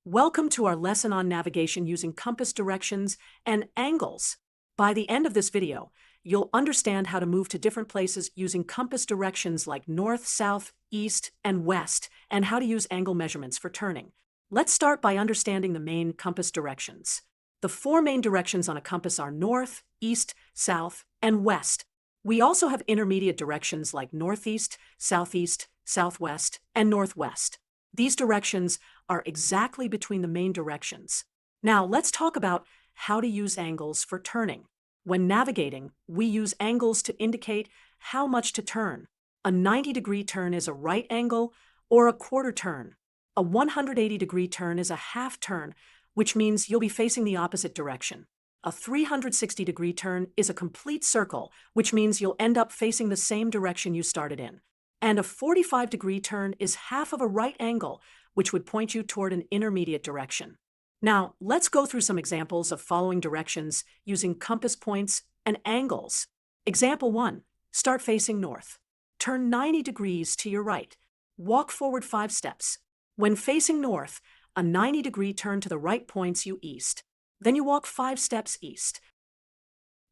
Welcome to our lesson on navigation using compass directions and angles. By the end of this video, you'll understand how to move to different places using compass directions like north, south, east, and west, and how to use angle measurements for turning. Let's start by understanding the main compass directions. The four main directions on a compass are north, east, south, and west. We also have intermediate directions like northeast, southeast, southwest, and northwest. These directions are exactly between the main directions. Now, let's talk about how to use angles for turning. When navigating, we use angles to indicate how much to turn. A 90-degree turn is a right angle or a quarter turn. A 180-degree turn is a half turn, which means you'll be facing the opposite direction. A 360-degree turn is a complete circle, which means you'll end up facing the same direction you started in. And a 45-degree turn is half of a right angle, which would point you toward an intermediate direction. Now, let's go through some examples of following directions using compass points and angles. Example 1. Start facing north. Turn 90 degrees to your right. Walk forward 5 steps. When facing north, a 90-degree turn to the right points you east. Then you walk 5 steps east.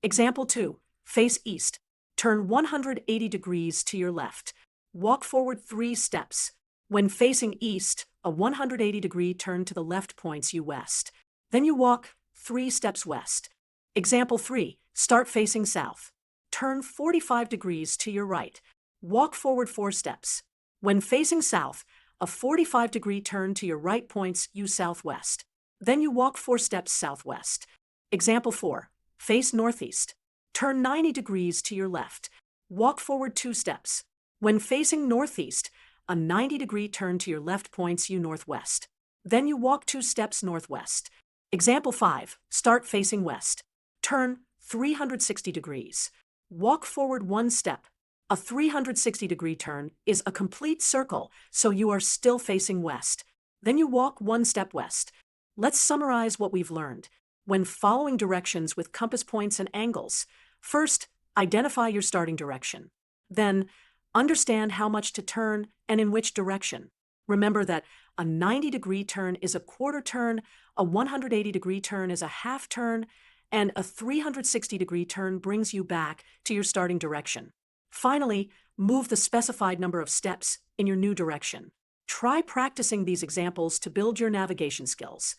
Example 2. Face east. Turn 180 degrees to your left. Walk forward 3 steps. When facing east, a 180-degree turn to the left points you west. Then you walk 3 steps west. Example 3. Start facing south. Turn 45 degrees to your right. Walk forward 4 steps. When facing south, a 45-degree turn to your right points you southwest. Then you walk 4 steps southwest. Example 4. Face northeast. Turn 90 degrees to your left. Walk forward 2 steps. When facing northeast, a 90-degree turn to your left points you northwest. Then you walk 2 steps northwest. Example 5. Start facing west. Turn 360 degrees. Walk forward 1 step. A 360-degree turn is a complete circle, so you are still facing west. Then you walk 1 step west. Let's summarize what we've learned. When following directions with compass points and angles, first, identify your starting direction. Then, understand how much to turn and in which direction. Remember that a 90-degree turn is a quarter turn, a 180-degree turn is a half turn, and a 360-degree turn brings you back to your starting direction. Finally, move the specified number of steps in your new direction. Try practicing these examples to build your navigation skills.